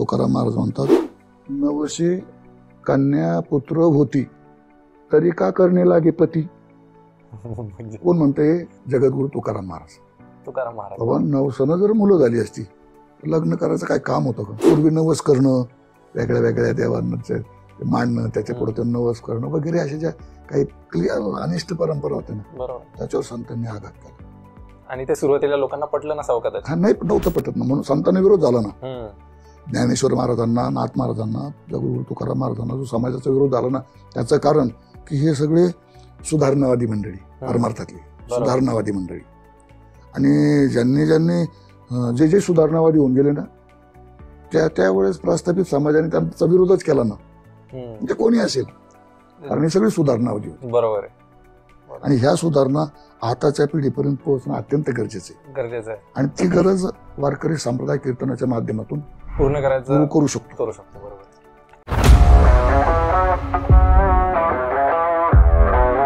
तुकाराम महाराज म्हणतात, नवशे कन्या पुत्र होती तरी का करणे लागे पती. कोण म्हणते? जगद्गुरु तुकाराम महाराज. तुकाराम महाराज. बाबा, नवसनं जर मुलं झाली असती तर लग्न करायचं काय काम होतं का? पूर्वी नवस करणं, वेगळ्या वेगळ्या देवांचे मांडणं, त्याच्या पुढे ते नवस करणं वगैरे अशा ज्या काही अनिष्ट परंपरा होत्या ना, बरोबर, त्याच्यावर संतांनी आघात केला. आणि ते सुरुवातीला लोकांना पटलं नसावं कदाचित. हा, नाही, नव्हतं पटत ना, म्हणून संतांना विरोध झाला ना. ज्ञानेश्वर महाराजांना, नाथ महाराजांना, जगद्गुरु तुकाराम महाराजांना जो समाजाचा विरोध झाला ना, त्याचं कारण की हे सगळे सुधारणावादी मंडळी, परमार्थातली सुधारणावादी मंडळी, आणि ज्यांनी जे जे सुधारणावादी होऊन गेले ना, त्यावेळेस प्रस्थापित समाजाने त्यांचा विरोधच केला ना. म्हणजे कोणी असेल, कारण हे सगळे सुधारणावादी होते. बरोबर आहे. आणि ह्या सुधारणा आताच्या पिढीपर्यंत पोहोचणं अत्यंत गरजेचं आहे. आणि ती गरज वारकरी संप्रदाय कीर्तनाच्या माध्यमातून पूर्ण करायचं करू शकतो. बरोबर.